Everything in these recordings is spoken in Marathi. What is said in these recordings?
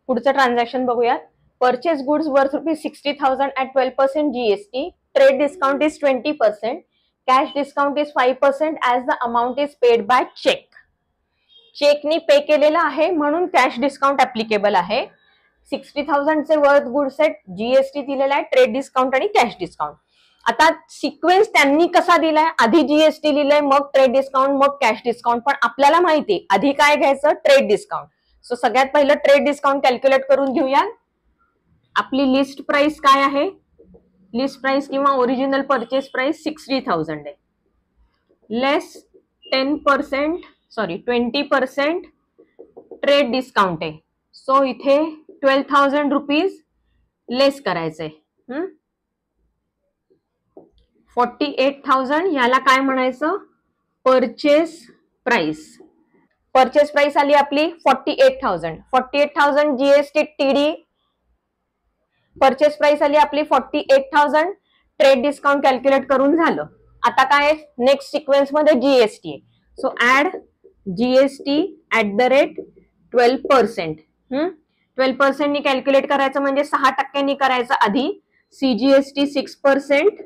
पुढचं ट्रान्झॅक्शन बघूया. Purchase goods worth ₹60,000 at 12% GST. Trade discount is 20%. Cash discount is 5% as the amount is paid by check. चेकनी पे केलेला आहे म्हणून कॅश डिस्काउंट ऍप्लिकेबल आहे. 60,000 चे वर्थ गुड्स आहेत, जीएसटी दिलेला आहे, ट्रेड डिस्काउंट आणि कॅश डिस्काउंट. आता सिक्वेन्स त्यांनी कसा दिलाय, आधी जीएसटी लिहिलंय, मग ट्रेड डिस्काउंट, मग कॅश डिस्काउंट. पण आपल्याला माहिती आधी काय घ्यायचं, ट्रेड डिस्काउंट. सो सगळ्यात पहिलं ट्रेड डिस्काउंट कॅल्क्युलेट करून घेऊया. आपली लिस्ट प्राइस काय आहे, लिस्ट प्राइस किंवा ओरिजिनल परचेस प्राइस 60,000 आहे. लेस 20% ट्रेड डिस्काउंट आहे. सो इथे 12,000 रुपीज लेस करायचंय. 48,000 याला काय म्हणायचं, परचेस प्राइस. परचेस प्राइस आली आपली 48,000. 48,000 जीएसटी टीडी. परचेस प्राइस आली आपली 48,000. ट्रेड डिस्काउंट कॅल्क्युलेट करून झालं. आता काय नेक्स्ट सिक्वेन्स मध्ये जीएसटी आहे. So add GST @ 12%. 12% नी कॅल्क्युलेट करायचं म्हणजे 6% करायचं आधी. CGST 6%,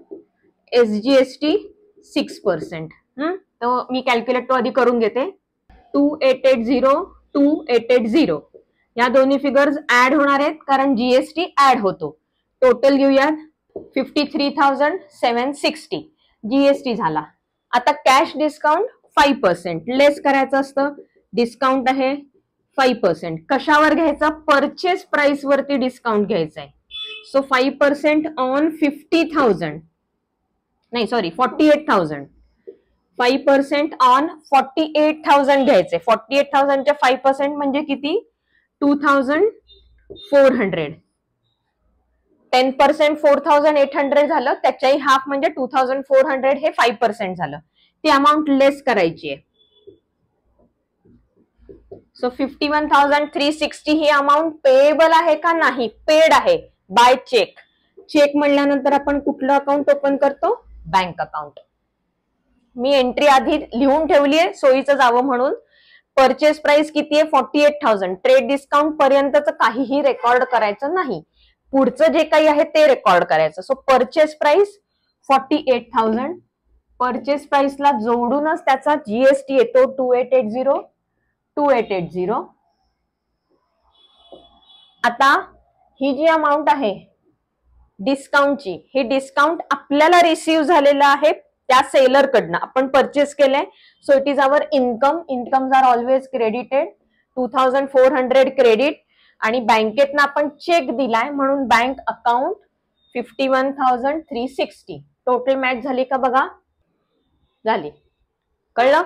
SGST 6%. तर मी कॅल्क्युलेट तो आधी करून घेते. 2880 या दोन्ही फिगर्स ऍड होणार आहेत कारण जीएसटी ऍड होतो. टोटल घेऊयात 53,760 जीएसटी झाला. आता कॅश डिस्काउंट 5% लेस करायचं असतं. डिस्काउंट आहे 5%. कशावर घ्यायचा, परचेस प्राइस वरती डिस्काउंट घ्यायचा आहे. सो 5% ऑन 50,000, नाही सॉरी 48,000. 5% ऑन 48,000 घ्यायचे. 48,000 च्या 5% म्हणजे किती, 2,400. 10% 4,800 झालं, त्याच्याही हाफ म्हणजे 2,400. हे 5% झालं. ती अमाऊंट लेस करायची आहे. सो 51,360 ही अमाऊंट पेएबल आहे का नाही, पेड आहे बाय चेक. चेक म्हणल्यानंतर आपण कुठलं अकाउंट ओपन करतो, बँक अकाउंट. मी एंट्री आधी लिहून ठेवली आहे सोयीचं जावं म्हणून. परचेस प्राइस किती आहे, 48,000. ट्रेड डिस्काउंट पर्यंतच काहीही रेकॉर्ड करायचं नाही, पुढचं जे काही आहे ते रेकॉर्ड करायचं. So purchase price 48,000. परचेस प्राइसला जोडूनच त्याचा जीएसटी येतो 2880. आता ही जी अमाऊंट आहे डिस्काउंटची, ही डिस्काउंट आपल्याला रिसीव्ह झालेलं आहे त्या सेलर कडनं. आपण परचेस केलंय, so it is our income. Incomes are always credited. 2,400 credit. आणि बँकेतनं आपण चेक दिलाय म्हणून बँक अकाउंट 51,360. टोटल मॅच झाली का बघा, झाली. कळलं.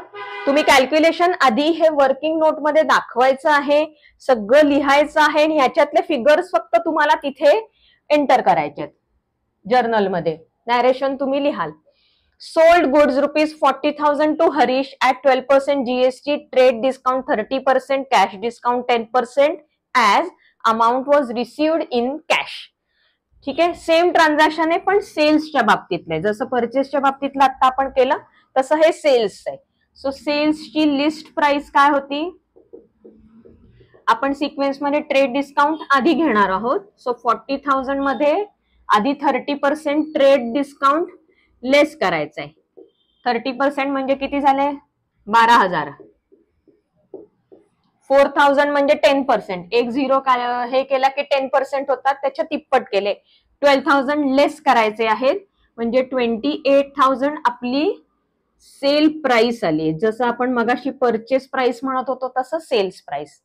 तुम्ही कॅल्क्युलेशन आधी हे वर्किंग नोट मध्ये दाखवायचं आहे, सगळं लिहायचं आहे आणि ह्याच्यातले फिगर्स फक्त तुम्हाला तिथे एंटर करायचे जर्नलमध्ये. नॅरेशन तुम्ही लिहाल. Sold goods ₹40,000 to Harish at 12% GST. Trade discount 30%, cash discount 10% as amount was received in cash. ठीक आहे. सेम ट्रान्झॅक्शन आहे पण सेल्सच्या बाबतीतले. जसं परचेसच्या बाबतीतलं आता आपण केलं तसं हे सेल्स आहे. सो सेल्सची लिस्ट प्राइस काय होती, आपण सिक्वेन्स मध्ये ट्रेड डिस्काउंट आधी घेणार आहोत. सो 40,000 मध्ये आधी 30% ट्रेड डिस्काउंट लेस करायचंय. 30% म्हणजे किती झाले, 12,000. 4,000 म्हणजे 10%. एक झिरो हे केला की 10% होतात, त्याच्या तिप्पट केले. 12,000 लेस करायचे आहेत म्हणजे 28,000 आपली सेल प्राइस आली. जसं आपण मगाशी परचेस प्राइस म्हणत होतो तसं सेल्स प्राइस.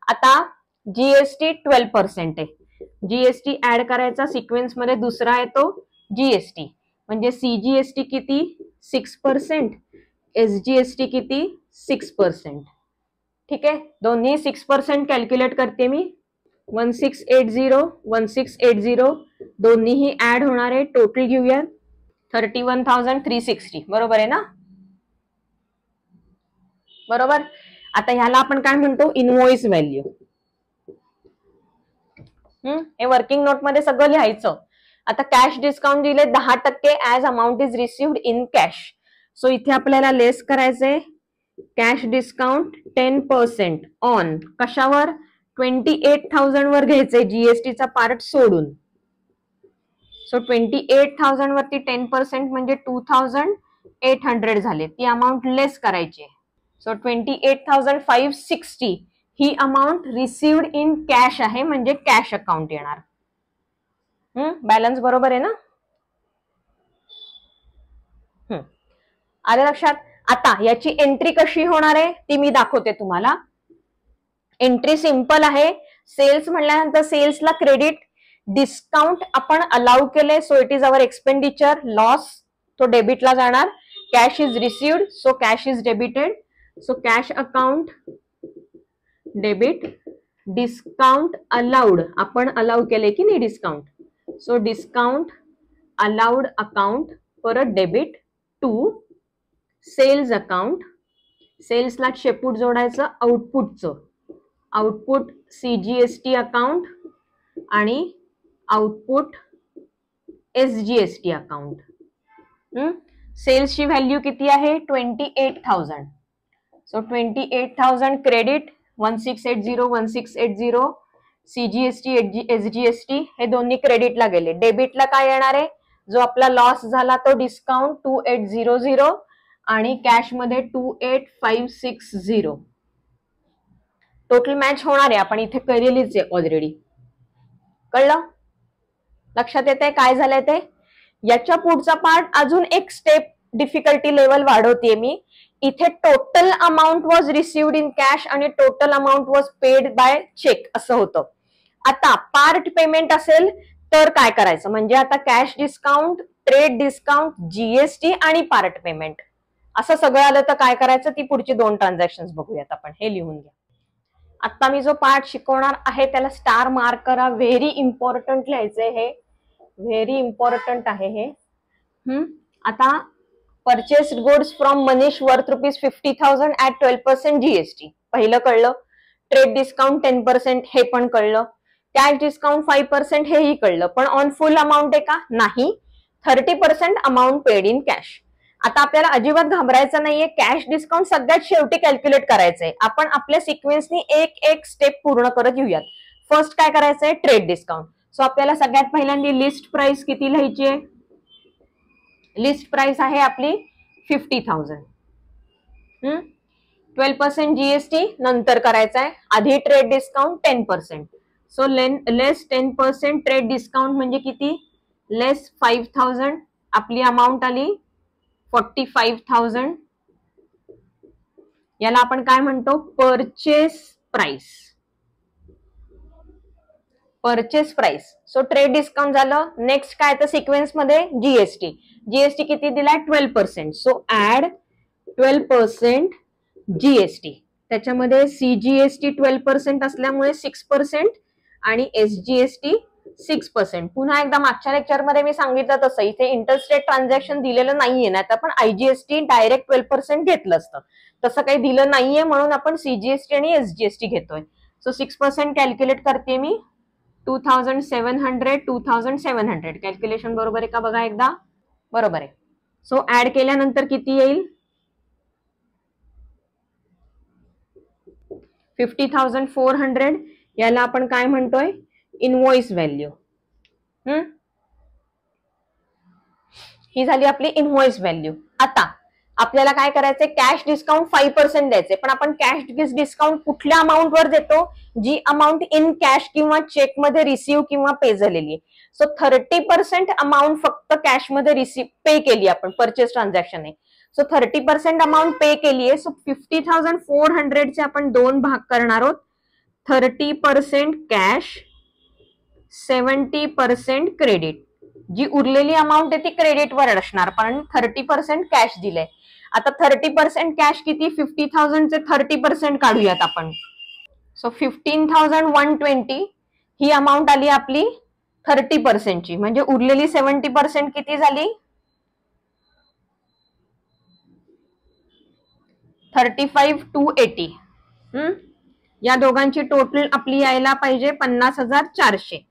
आता जीएसटी 12% आहे. जीएसटी ऍड करायचा सिक्वेन्स मध्ये दुसरा येतो जीएसटी. म्हणजे सीजीएसटी किती, 6%. एसजीएसटी किती, 6%. ठीक आहे. दोन्ही 6% कॅल्क्युलेट करते मी. 1680 दोन्हीही ऍड होणार आहे. टोटल घेऊया 31,360. बरोबर आहे ना, बरोबर. आता ह्याला आपण काय म्हणतो, इनवॉइस व्हॅल्यू. हे वर्किंग नोट मध्ये सगळं लिहायचं. आता कॅश डिस्काउंट दिले 10% as amount is received in cash. So इथे आपल्याला लेस करायचंय. कॅश डिस्काउंट 10% ऑन कशावर, 28,000 वर घ्यायचंय जीएसटीचा पार्ट सोडून. सो 28,000 वरती 10% म्हणजे 2,800 झाले. ती अमाऊंट लेस करायची. So 28,560 he amount received in cash आहे, म्हणजे कॅश अकाउंट येणार. बॅलन्स बरोबर आहे ना? आलं लक्षात? आता याची एंट्री कशी होणार आहे ती मी दाखवते तुम्हाला. एंट्री सिंपल आहे. सेल्स म्हणल्यानंतर सेल्सला क्रेडिट डिस्काउंट आपण अलाउ केले, so it is our expenditure. Loss तो डेबिटला जाणार. Cash is received, so cash is debited. So cash account debit. Discount allowed आपण अलाउ केले की नाही discount, so discount allowed account परत डेबिट टू सेल्स अकाउंट. सेल्सला शेपूट जोडायचं आउटपुटचं. आउटपुट सीजीएसटी अकाउंट आणि आउटपुट एसजीएसटी अकाउंट. सेल्सची व्हॅल्यू किती आहे? 28,000. So 28,000 credit 1680 1680. सीजीएसटी एसजीएसटी हे दोन्ही क्रेडिटला गेले. डेबिटला काय येणार आहे? जो आपला लॉस झाला तो डिस्काउंट 2800 आणि कॅश मध्ये 28,560. टोटल मॅच होणार आहे. आपण इथे केलेलीच आहे ऑलरेडी. कळलं? लक्षात येते काय झालंय ते? याच्या पुढचा पार्ट अजून एक स्टेप डिफिकल्टी लेवल वाढवते मी. इथे total amount was received in cash आणि total amount was paid by cheque असं होतं. आता पार्ट पेमेंट असेल तर काय करायचं? म्हणजे आता cash discount, trade discount, GST आणि पार्ट पेमेंट असं सगळं आलं तर काय करायचं? ती पुढची 2 ट्रान्झॅक्शन बघूयात आपण. हे लिहून घ्या. आता मी जो पार्ट शिकवणार आहे त्याला स्टार मार्क करा. व्हेरी इम्पॉर्टंट लिहायचंय हे. व्हेरी इम्पॉर्टंट आहे हे. आता purchased goods from Manish worth ₹50,000 at 12% GST पहिलं कळलं. ट्रेड डिस्काउंट 10% हे पण कळलं. कॅश डिस्काउंट 5% हेही कळलं. पण ऑन फुल अमाऊंट आहे का? नाही. 30% अमाऊंट पेड इन कॅश. आता आपल्याला अजिबात घाबरायचं नाहीये. कॅश डिस्काउंट सगळ्यात शेवटी कॅल्क्युलेट करायचंय. आपण आपल्या सिक्वेन्सनी एक स्टेप पूर्ण करत येऊयात. फर्स्ट काय करायचंय? Trade discount. सो आपल्याला सगळ्यात पहिल्यांदा लिस्ट प्राइस किती लिहायची आहे? लिस्ट प्राइस आहे आपली 50,000. 12% जीएसटी नंतर करायचा आहे. आधी trade discount 10%. So less 10% trade discount म्हणजे किती? लेस 5,000. आपली अमाऊंट आली 45,000. याला आपण काय म्हणतो? Purchase price. Purchase price. So trade discount झालं. नेक्स्ट काय तर सिक्वेन्स मध्ये जीएसटी. जीएसटी किती दिलाय? 12%. So add 12% GST. त्याच्यामध्ये सीजीएसटी 12% असल्यामुळे 6% आणि एसजीएसटी 6%. पुन्हा एकदा मागच्या लेक्चर मध्ये मी सांगितलं तसं इथे इंटरस्टेट ट्रान्झॅक्शन दिलेलं नाहीये ना, तर आपण आयजीएसटी डायरेक्ट 12% घेतलं असतं. तसं काही दिलं नाहीये म्हणून आपण सीजीएसटी आणि एसजीएसटी घेतोय. सो 6% कॅल्क्युलेट करते मी. 2,700 2,700 कॅल्क्युलेशन बरोबर आहे का बघा एकदा. बरोबर आहे. सो ऍड केल्यानंतर किती येईल? 50,400. याला आपण काय म्हणतोय? Invoice value. ही झाली आपली इनवॉइस व्हॅल्यू. आता आपल्याला काय करायचंय? कॅश डिस्काउंट 5% द्यायचंय. पण आपण कॅश डिस्काउंट कुठल्या अमाऊंट वर देतो? जी अमाऊंट इन कॅश किंवा चेक मध्ये रिसीव्ह किंवा पे झालेली आहे. सो 30% अमाऊंट फक्त कॅश मध्ये रिसीव्ह पे केली आपण. परचेस ट्रान्झॅक्शन आहे. सो 30% अमाऊंट पे केली आहे. सो 50,400 चे आपण 2 भाग करणार आहोत. 30% कॅश, 70% क्रेडिट. जी उरलेली अमाऊंट आहे ती क्रेडिटवर असणार, पण 30% कॅश दिलंय. आता 30% कॅश किती? 50,000 चे 30% काढूयात आपण. सो 15,120 ही अमाऊंट आली आपली 30% ची. म्हणजे उरलेली 70% किती झाली? 35,280. या दोघांची टोटल आपली यायला पाहिजे 50,400.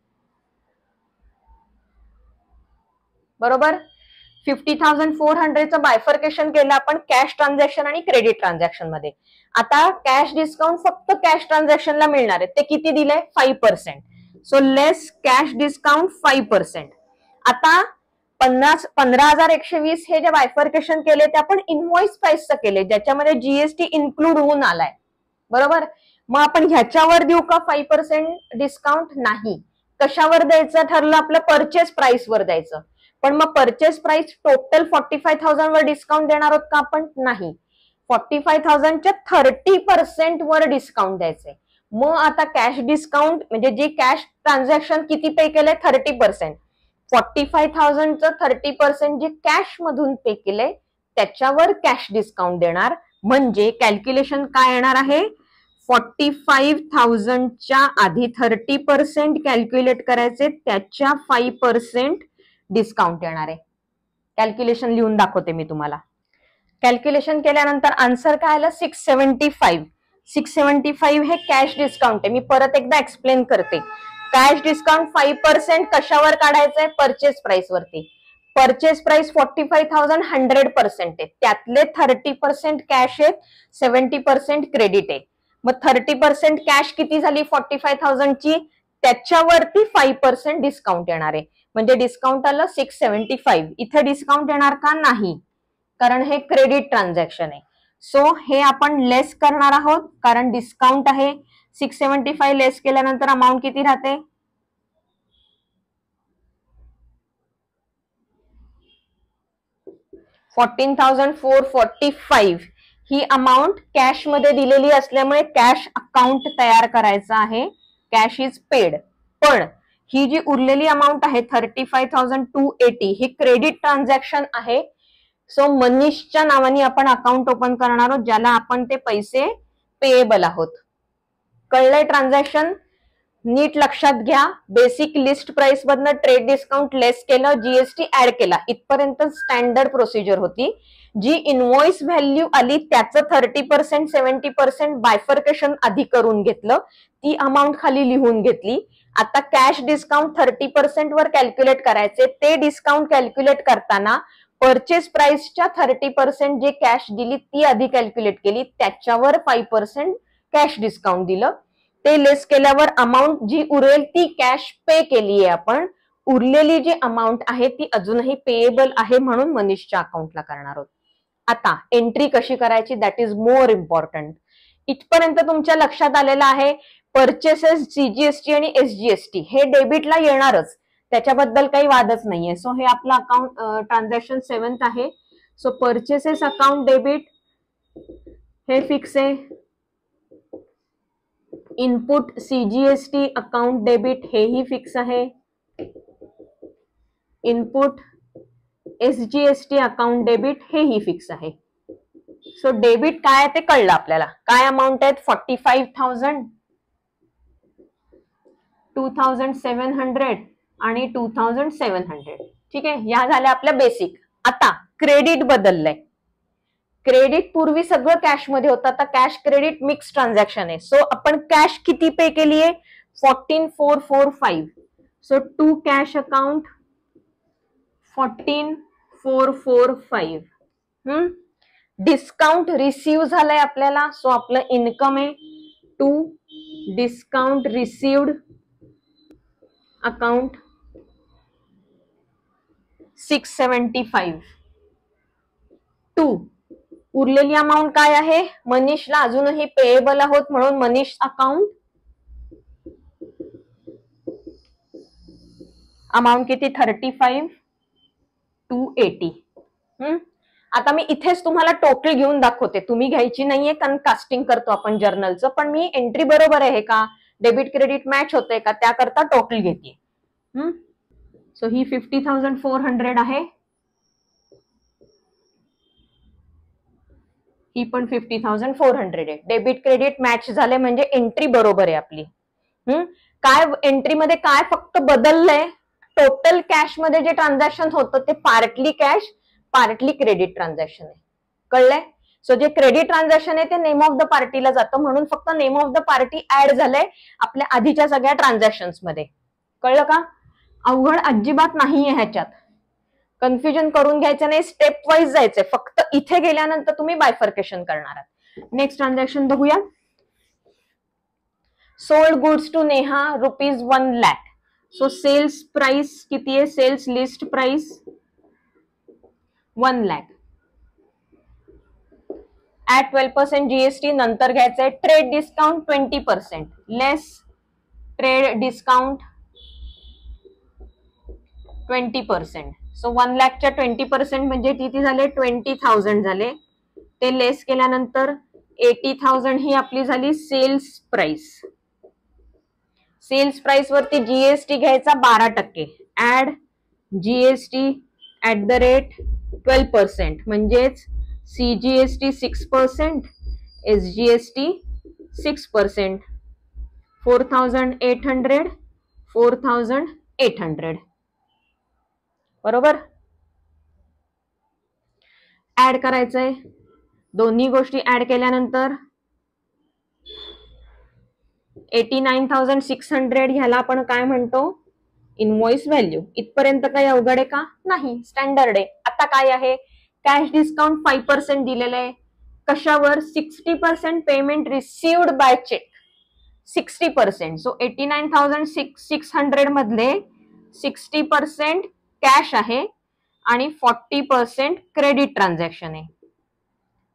बरोबर. 50,400चं बायफर्केशन केलं आपण कॅश ट्रान्झॅक्शन आणि क्रेडिट ट्रान्झॅक्शन मध्ये. आता कॅश डिस्काउंट फक्त कॅश ट्रान्झॅक्शनला मिळणार आहे, ते किती दिलंय 5%. So less cash discount 5%. आता 15,120 हे जे बायफर्केशन केले ते आपण इनव्हॉइस प्राइसचं केले, ज्याच्यामध्ये जीएसटी इन्क्लूड होऊन आलाय, बरोबर. मग आपण ह्याच्यावर देऊ का 5% डिस्काउंट? नाही. कशावर द्यायचं ठरलं आपलं? परचेस प्राइस वर द्यायचं. पण मग परचेस प्राइस टोटल 45,000 वर डिस्काउंट देणार आहोत का आपण? नाही. 45,000च्या 30% वर डिस्काउंट द्यायचंय. मग आता कॅश डिस्काउंट म्हणजे जे कॅश ट्रान्झॅक्शन किती पे केलंय 30%, 45,000चं 30% जे कॅश मधून पे केलंय त्याच्यावर कॅश डिस्काउंट देणार. म्हणजे कॅल्क्युलेशन काय येणार आहे? 45,000च्या आधी 30% कॅल्क्युलेट करायचे, त्याच्या 5% डिस्काउंट येणार आहे. कॅल्क्युलेशन लिहून दाखवते मी तुम्हाला. कॅल्क्युलेशन केल्यानंतर आन्सर काय आलं? 675. 675 हे कॅश डिस्काउंट आहे. मी परत एकदा एक्सप्लेन करते. कॅश डिस्काउंट 5% कशावर काढायचंय? परचेस प्राइस वरती. परचेस प्राइस 45,000 100% आहे, त्यातले 30% कॅश आहेत, 70% क्रेडिट आहे. मग 30% कॅश किती झाली 45,000ची, त्याच्यावरती 5% डिस्काउंट येणार आहे. म्हणजे डिस्काउंट आलं 675. इथे डिस्काउंट येणार का? नाही, कारण हे क्रेडिट ट्रान्झॅक्शन आहे. सो हे आपण लेस करणार आहोत कारण डिस्काउंट आहे. 675 लेस केल्यानंतर अमाऊंट किती राहते? 14,445. ही अमाऊंट कॅश मध्ये दिलेली असल्यामुळे कॅश अकाउंट तयार करायचं आहे. Cash is paid. पण ही जी उरलेली अमाऊंट आहे 35,280 ही क्रेडिट ट्रान्झॅक्शन आहे. सो मनीषच्या नावाने आपण अकाउंट ओपन करणार आहोत, ज्याला आपण ते पैसे पेएबल आहोत. कळलंय ट्रान्झॅक्शन? नीट लक्षात घ्या. बेसिक लिस्ट प्राइस मधनं ट्रेड डिस्काउंट लेस केलं, जीएसटी ऍड केला, इथपर्यंत स्टँडर्ड प्रोसिजर होती. जी इनव्हॉइस व्हॅल्यू आली त्याचं 30% 70% बायफर्केशन आधी करून घेतलं, ती अमाऊंट खाली लिहून घेतली. आता कॅश डिस्काउंट 30% वर कॅल्क्युलेट करायचे. ते डिस्काउंट कॅल्क्युलेट करताना परचेस प्राइसच्या 30% जे कॅश दिली ती आधी कॅल्क्युलेट केली, त्याच्यावर 5% कॅश डिस्काउंट दिलं. ते लेस केल्यावर अमाऊंट जी उरेल ती कॅश पे केली आहे आपण. उरलेली जी अमाऊंट आहे ती अजूनही पेएबल आहे, म्हणून मनीषच्या अकाउंटला करणार आहोत. आता एंट्री कशी करायची, दॅट इज मोर इम्पॉर्टंट. इथपर्यंत तुमच्या लक्षात आलेलं आहे. परचेसेस सीजीएसटी आणि एसजीएसटी हे डेबिटला येणारच, त्याच्याबद्दल काही वादच नाहीये. सो हे आपलं अकाउंट ट्रान्झॅक्शन 7th आहे. सो परचेसेस अकाउंट डेबिट हे फिक्स आहे. इनपुट सीजीएसटी अकाउंट डेबिट हेही फिक्स आहे. इनपुट एसजीएसटी अकाउंट डेबिट हेही फिक्स आहे. सो डेबिट काय ते कळलं आपल्याला. काय अमाऊंट आहेत? 45,000, 2,700 आणि 2,700. ठीक आहे, या झाल्या आपल्या बेसिक. आता क्रेडिट बदललंय. क्रेडिट पूर्वी सगळं कॅश मध्ये होतं, आता कॅश क्रेडिट मिक्स ट्रान्झॅक्शन आहे. सो आपण कॅश किती पे केली आहे? 14,445. So to cash account 14,445. Discount receive झालंय आपल्याला. सो आपलं इन्कम आहे to discount received account 675. To उरलेली अमाऊंट काय आहे? मनीषला अजूनही पेएबल आहोत म्हणून मनीष अकाउंट अमाऊंट किती? 35,280. आता मी इथेच तुम्हाला टोटल घेऊन दाखवते, तुम्ही घ्यायची नाहीये कारण कास्टिंग करतो आपण जर्नलचं. पण मी एंट्री बरोबर आहे का, डेबिट क्रेडिट मॅच होतंय का, त्याकरता टोटल घेते. सो ही 50,400 आहे, ही पण 50,400 आहे. डेबिट क्रेडिट मॅच झाले म्हणजे एंट्री बरोबर आहे आपली. काय एंट्री मध्ये काय फक्त बदललंय? टोटल कॅश मध्ये जे ट्रान्झॅक्शन होतं ते partly cash partly credit transaction आहे. कळलंय? सो जे क्रेडिट ट्रान्झॅक्शन आहे ते नेम ऑफ द पार्टीला जातं, म्हणून फक्त name of the party add झालंय आपल्या आधीच्या सगळ्या ट्रान्झॅक्शन्स मध्ये. कळलं का? अवघड अजिबात नाहीये ह्याच्यात. कन्फ्युजन करून घ्यायचं नाही, स्टेप वाईज जायचंय. फक्त इथे गेल्यानंतर तुम्ही बायफर्केशन करणार आहात. नेक्स्ट ट्रान्झॅक्शन बघूया. Sold goods to Neha ₹1 lakh. So sales price किती आहे? Sales list price 1 lakh. At 12% GST. नंतर घ्यायचंय trade discount 20%. Less trade discount 20%. So 1 lakhच्या 20% म्हणजे किती झाले? 20,000 झाले. ते लेस केल्यानंतर 80,000 ही आपली झाली सेल्स प्राइस. सेल्स प्राइस वरती जीएसटी घ्यायचा 12%. Add GST at the rate 12%. म्हणजेच CGST 6%, SGST 6%. 4,800, 4,800. बरोबर. ऍड करायचंय. दोन्ही गोष्टी ऍड केल्यानंतर 89,600 ह्याला आपण काय म्हणतो? Invoice value. इथपर्यंत काही अवघड आहे का? नाही, स्टँडर्ड आहे. आता काय आहे? कॅश डिस्काउंट 5% दिलेलं आहे. कशावर? 60% payment received by cheque. 60%. So 89,600 मधले 60% कॅश आहे आणि 40% क्रेडिट ट्रान्झॅक्शन आहे.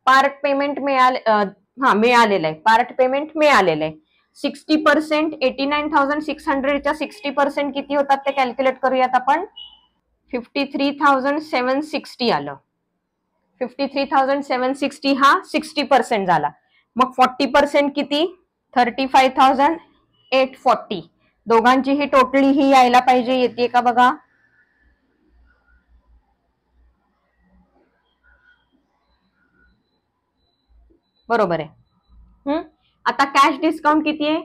पार्ट पेमेंट मिळालेलं आहे. पार्ट पेमेंट मिळालेलं आहे. 60% 89,600 च्या 60% किती होतात ते कॅल्क्युलेट करूयात आपण. 53,760 आलं. 53,760 हा 60% झाला. मग 40% किती? 35,840. दोघांची ही टोटली ही यायला पाहिजे. येते का बघा? बरोबर आहे. आता कॅश डिस्काउंट किती आहे?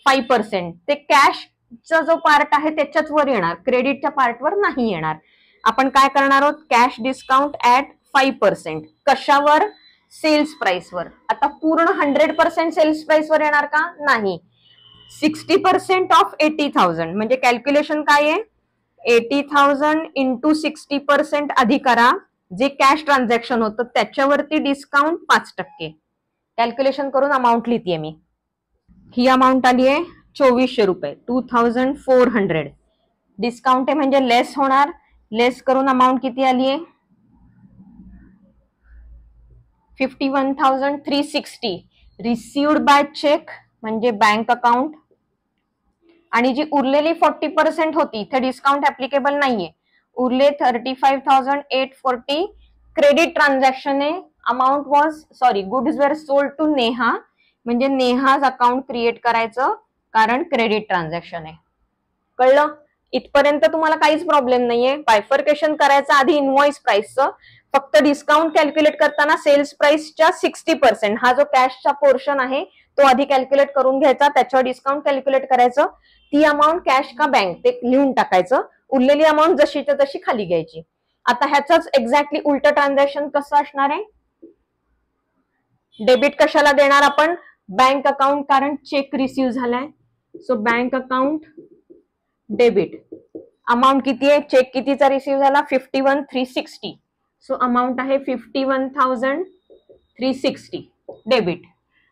5%. ते कॅशचा जो पार्ट आहे त्याच्याच वर येणार, क्रेडिटच्या पार्टवर नाही येणार. आपण काय करणार आहोत? Cash discount at 5%. कशावर? सेल्स प्राइसवर. आता पूर्ण 100% सेल्स प्राइसवर येणार का? नाही. 60% ऑफ 80,000 म्हणजे कॅल्क्युलेशन काय आहे? 80,000 इंटू 60% अधिक करा. जे कॅश ट्रान्झॅक्शन होतं त्याच्यावरती डिस्काउंट 5%. कॅल्क्युलेशन करून अमाऊंट लिहितीये मी. ही अमाऊंट आली आहे 2400 रुपये. 2,400. डिस्काउंट आहे म्हणजे लेस होणार. लेस करून अमाऊंट किती आली आहे? 51,360. रिसिव्ड बाय चेक म्हणजे बँक अकाउंट. आणि जी उरलेली 40% होती इथे डिस्काउंट ऍप्लिकेबल नाहीये. उरले 35,840 क्रेडिट ट्रान्झॅक्शन आहे. अमाऊंट वॉज गुड्स वर सोल्ड टू नेहा म्हणजे नेहाज अकाउंट क्रिएट करायचं, कारण क्रेडिट ट्रान्झॅक्शन आहे. कळलं? इथपर्यंत तुम्हाला काहीच प्रॉब्लेम नाहीये. बायफर्केशन करायचं आधी इनवॉइस प्राइसचं. फक्त डिस्काउंट कॅल्क्युलेट करताना सेल्स प्राइसच्या 60% हा जो कॅशचा पोर्शन आहे तो आधी कॅल्क्युलेट करून घ्यायचा. त्याच्यावर डिस्काउंट कॅल्क्युलेट करायचं. ती अमाऊंट कॅश का बँक ते लिहून टाकायचं. उरलेली अमाऊंट जशीच्या तशी खाली घ्यायची. आता ह्याच एक्झॅक्टली उलट ट्रान्झॅक्शन कसं असणार आहे? डेबिट कशाला देणार आपण? बँक अकाउंट, कारण चेक रिसिव्ह झालाय. So bank account debit. Amount किती आहे? चेक कितीचा रिसिव्ह झाला? 51,360. सो अमाऊंट आहे 51,360 डेबिट.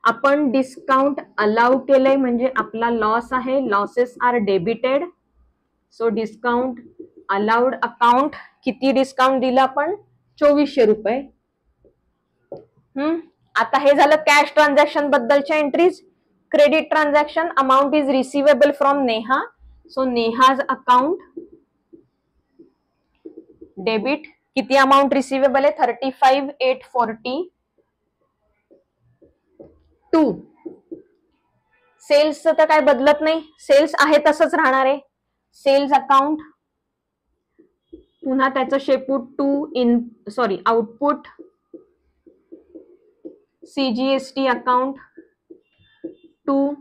आपण डिस्काउंट अलाउ केलंय म्हणजे आपला लॉस आहे. Losses are debited. So discount allowed account. किती डिस्काउंट दिला आपण? 2400 रुपये. आता हे झालं कॅश ट्रान्झॅक्शन बद्दलच्या entries. Credit transaction amount is receivable from Neha. So Neha's account debit. किती अमाऊंट रिसिवेबल आहे? 35,840. सेल्सचं तर काय बदलत नाही. सेल्स आहे तसंच राहणार आहे. सेल्स अकाउंट पुन्हा त्याचं शेपूट output CGST account to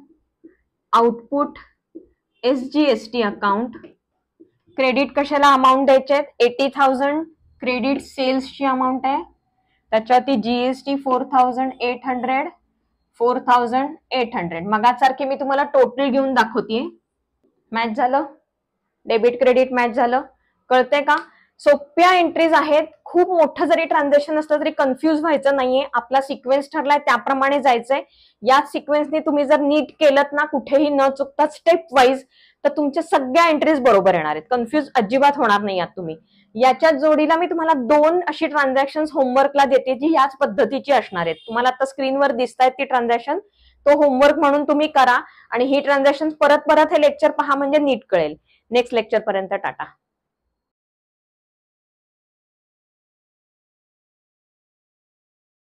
output SGST account. Credit कशाला अमाऊंट द्यायचे आहेत? 80,000 क्रेडिट सेल्सची अमाऊंट आहे. त्याच्यावरती GST 4,800. 4,800. मगासारखे मी तुम्हाला टोटल घेऊन दाखवतेय. मॅच झालं? डेबिट क्रेडिट मॅच झालं? कळतंय का? सोप्या एंट्रीज आहेत. खूप मोठं जरी ट्रान्झॅक्शन असलं तरी कन्फ्युज व्हायचं नाहीये. आपला सिक्वेन्स ठरलाय त्याप्रमाणे जायचंय. याच सिक्वेन्सने तुम्ही जर नीट केलं ना, कुठेही न चुकता स्टेप वाईज, तर तुमच्या सगळ्या एंट्रीज बरोबर येणार आहेत. कन्फ्युज अजिबात होणार नाही आहात तुम्ही. याच्या जोडीला मी तुम्हाला 2 अशी ट्रान्झॅक्शन होमवर्कला देते जी याच पद्धतीची असणार आहेत. तुम्हाला आता स्क्रीनवर दिसतायत ती ट्रान्झॅक्शन. तो होमवर्क म्हणून तुम्ही करा आणि ही ट्रान्झॅक्शन परत परत हे लेक्चर पहा म्हणजे नीट कळेल. नेक्स्ट लेक्चर पर्यंत टाटा.